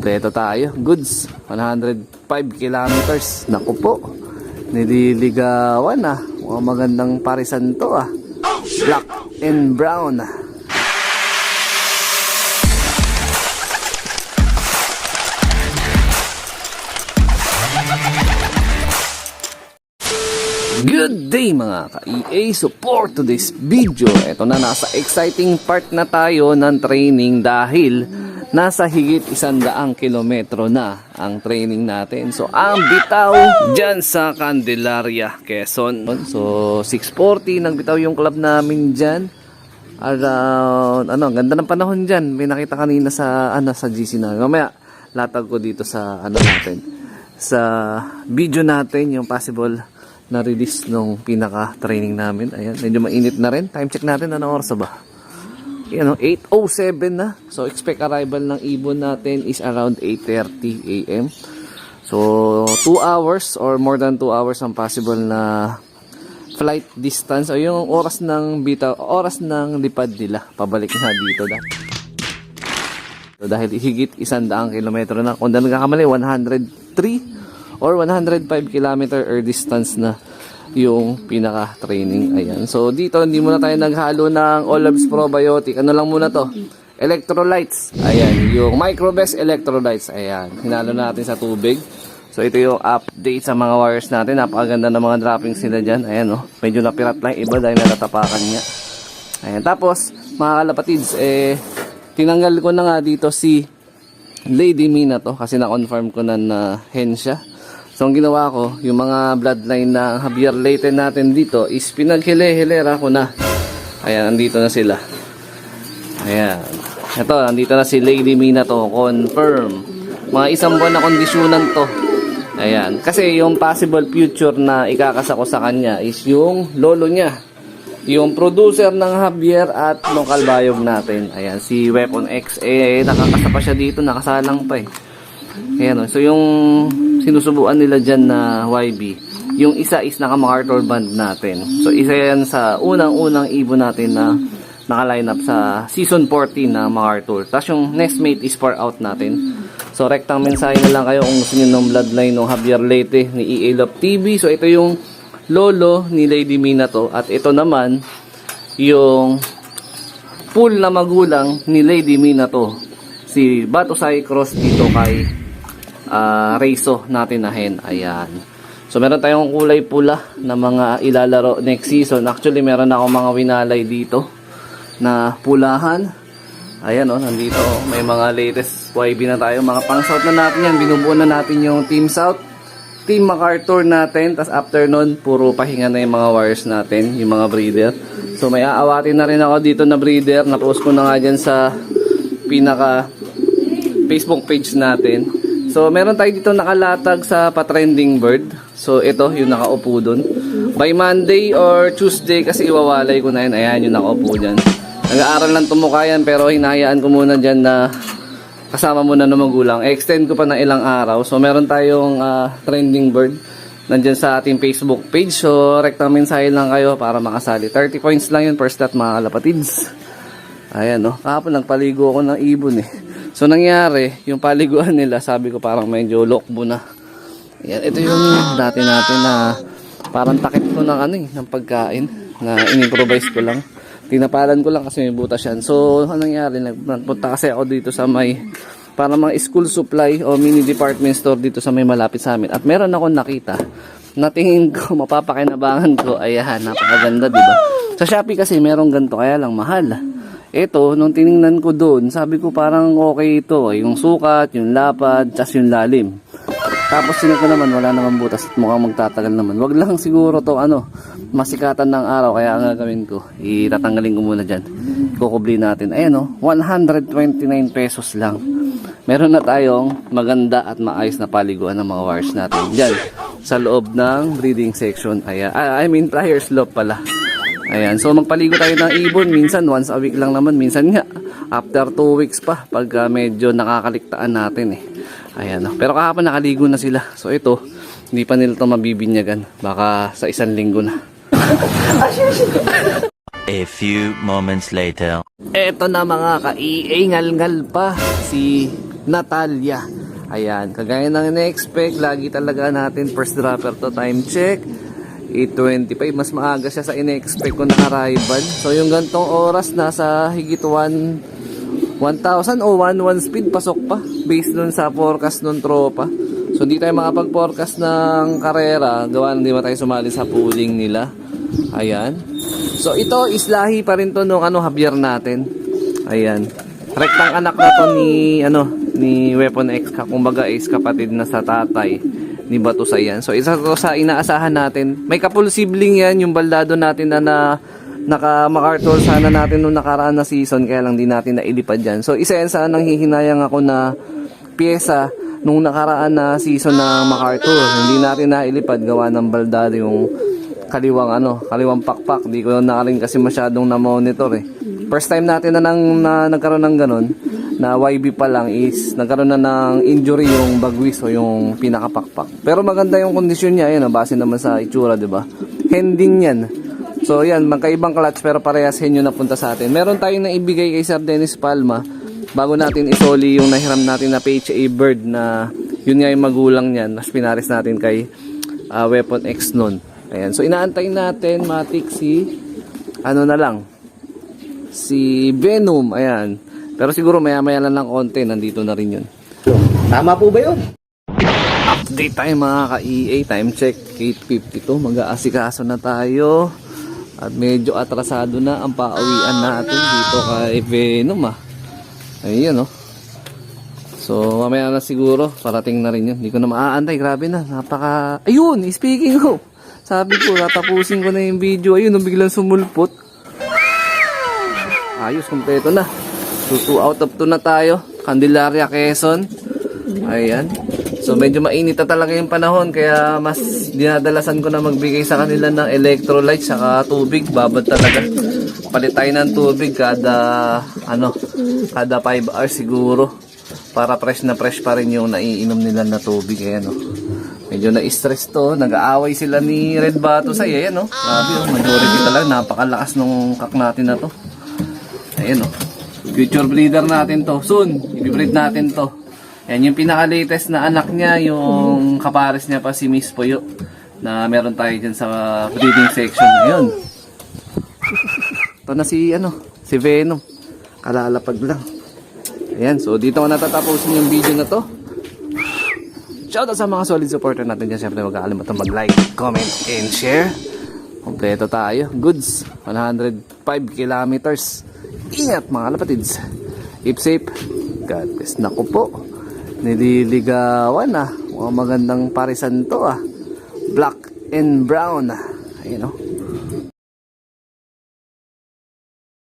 Kompleto tayo. Goods. 105 kilometers. Naku po. Nililigawan ah. Mukhang magandang parisan to ah. Black and brown. Good day mga ka-EA, support to this video. Ito na, nasa exciting part na tayo ng training dahil nasa higit 100 kilometro na ang training natin. So ang bitaw dyan sa Candelaria, Quezon. So 6:40 nagbitaw yung club namin dyan. Around, ang ganda ng panahon dyan. May nakita kanina sa, sa GC na. Mamaya, latag ko dito sa, natin. Sa video natin, yung possible na release nung pinaka-training namin. Ayan, medyo mainit na rin. Time check natin, anong oras ba? 8:07 na. So, expect arrival ng ibon natin is around 8:30 AM. So, 2 hours or more than 2 hours ang possible na flight distance o yung oras ng bitaw, oras ng lipad nila. Pabalik na dito dahil higit 100 kilometro na. Kung dahil nagkakamali, 103 or 105 kilometer air distance na yung pinaka-training. Ayan. So, dito, hindi muna tayo naghalo ng Olabs Probiotic. Ano lang muna to? Electrolytes. Ayan. Yung Microbest Electrolytes. Ayan. Hinalo natin sa tubig. So, ito yung update sa mga wires natin. Napakaganda ng mga droppings nila dyan. Ayan, oh. Medyo napirat lang iba dahil natatapakan niya. Ayan. Tapos, mga kalapatids, tinanggal ko na nga dito si Lady Mina to kasi na-confirm ko na hen siya. So, ang ginawa ko, yung mga bloodline na Javier Leyte natin dito is pinaghile-hilera ko na. Ayan, nandito na sila. Ayan. Ito, nandito na si Lady Mina to. Confirm. Mga 1 buwan na kondisyonan to. Ayan. Kasi yung possible future na ikakasa ko sa kanya is yung lolo niya. Yung producer ng Javier at local bayog natin. Ayan, si Weapon X. Nakakasa pa siya dito. Nakasalang pa eh. Ayan, so yung sinusubuan nila dyan na YB, yung isa is naka-MacArthur band natin. So isa yan sa unang-unang ibon natin na naka-line up sa season 14 na MacArthur. Tapos yung next mate is for out natin. So rektang mensahe na lang kayo kung gusto nyo ng bloodline ng Javier Leyte ni EA Love TV. So ito yung lolo ni Lady Mina to. At ito naman yung full na magulang ni Lady Mina to. Si Batusay Cross dito kay Reiso natin na hen. Ayan. So meron tayong kulay pula na mga ilalaro next season. Actually meron ako mga winalay dito na pulahan. Ayan o, nandito may mga latest YB na tayo. Mga pang south na natin yan. Binubuo na natin yung Team South, Team MacArthur natin. Tas after nun, puro pahinga na yung mga wires natin, yung mga breeder. So may aawatin na rin ako dito na breeder. Na-post ko na nga dyan sa pinaka Facebook page natin. So, meron tayo dito nakalatag sa patrending bird. So, ito yung nakaupo dun. By Monday or Tuesday kasi iwawalay ko na yun. Ayan yung nakaupo dyan. Nag-aaral lang tumukha yan pero hinahayaan ko muna dyan na kasama muna ng magulang. Extend ko pa ng ilang araw. So, meron tayong trending bird. Nandyan sa ating Facebook page. So, rektang mensahe lang kayo para makasali. 30 points lang yun per stat mga kalapatids. Ayan no. Kahapon nagpaligo ako ng ibon eh. So nangyari, yung paliguan nila, sabi ko parang medyo lokbo na. Ayan, ito yung dati natin na parang takip ko ng ng pagkain na in-improvise ko lang. Tinapalan ko lang kasi may butas yan. So anong nangyari, nagpunta kasi ako dito sa may parang mga school supply o mini department store dito sa may malapit sa amin. At meron akong nakita na tingin ko mapapakinabangan ko. Ayan, napakaganda diba? Sa Shopee kasi merong ganito kaya lang mahal. Ito, nung tiningnan ko doon, sabi ko parang okay ito. Yung sukat, yung lapad, tas yung lalim. Tapos sinan ko naman, wala naman butas at mukhang magtatagal naman. Wag lang siguro to masikatan ng araw. Kaya ang gagawin ko, itatanggalin ko muna dyan. Kukubli natin. Ayan o, 129 pesos lang. Meron na tayong maganda at maayos na paliguan ng mga wires natin. Dyan, sa loob ng breeding section. Ayan, I mean, flyer slope pala. Ayan, so magpaligo tayo ng ibon, minsan once a week lang naman, minsan nga after 2 weeks pa pag medyo nakakaligtaan natin eh. Ayan, pero kahapon nakaligo na sila. So ito, hindi pa nila ito mabibinyagan, baka sa 1 linggo na. A few moments later. Eto na mga ka-EA, ngal-ngal pa si Natalia. Ayan, kagaya ng ina-expect, lagi talaga natin first dropper to. Time check 8:25, mas maaga siya sa ina-expect ko na arrival. So yung gantong oras, nasa higit 1,000 o 1 speed, pasok pa based dun sa forecast ng tropa. So hindi tayo makapag-forecast ng karera, gawa hindi ba tayo sumali sa pooling nila. Ayan. So ito is lahi pa rin to nung Javier natin. Ayan. Rektang anak na to ni Weapon X, kumbaga is kapatid na sa tatay ni Batusayan. So isa to sa inaasahan natin. May couple sibling yan, yung baldado natin na naka-MacArthur sana natin nung nakaraan na season, kaya lang di natin nailipad dyan. So isa yan sa nanghihinayang ako na pyesa nung nakaraan na season ng MacArthur. Hindi natin nailipad gawa ng baldado yung kaliwang pakpak. Di ko na rin kasi masyadong na-monitor eh. First time natin na nagkaroon ng ganun, na YB pa lang, is nagkaroon na ng injury yung bagwis o yung pinakapakpak. Pero maganda yung kondisyon niya, yun, base naman sa itsura, di ba? Hending yan. So yan, magkaibang clutch pero parehas henyo na punta sa atin. Meron tayong naibigay kay Sir Dennis Palma bago natin isoli yung nahiram natin na PHA Bird, na yun nga yung magulang niyan. Mas pinaris natin kay Weapon X nun. Ayan, so inaantay natin matik si Venom. Ayan. Pero siguro maya-maya lang konti, nandito na rin yun. Tama po ba yun? Update tayo mga ka-EA. Time check 8:52. Mag-aasikaso na tayo. At medyo atrasado na ang pauwian natin dito kay Venom Ayun So mamaya na siguro, parating na rin yun. Hindi ko na maaantay, grabe na. Ayun, speaking of, sabi ko, tatapusin ko na yung video. Ayun, biglang sumulpot. Ayos, kompleto na. So 2 out of 2 na tayo. Candelaria, Quezon. Ayan. So medyo mainit na talaga yung panahon, kaya mas dinadalasan ko na magbigay sa kanila ng electrolyte saka tubig. Babad talaga. Palit tayo ng tubig kada 5 hours siguro, para fresh na fresh pa rin yung naiinom nila na tubig. Ayan medyo na-stress to. Nag-aaway sila ni Red Batusay. Ayan grabe majority talaga. Napakalakas nung kak natin na to. Ayan future breeder natin to. Soon, i-breed natin to. Yan yung pinaka-latest na anak niya, yung kapares niya pa si Miss Puyo, na meron tayo dyan sa breeding section. Ayun. Ito na si Venom. Kalalapag lang. Ayan, so dito ko natatapusin yung video na to. Shoutout sa mga solid supporter natin dyan. Siyempre, huwag kakalimutan mag-like, comment, and share. Kompleto tayo. Goods. 105 kilometers. Ingat mga lapatids. Keep safe. God bless. Naku po. Nililigawan Mukhang magandang parisan to Black and brown. Ayun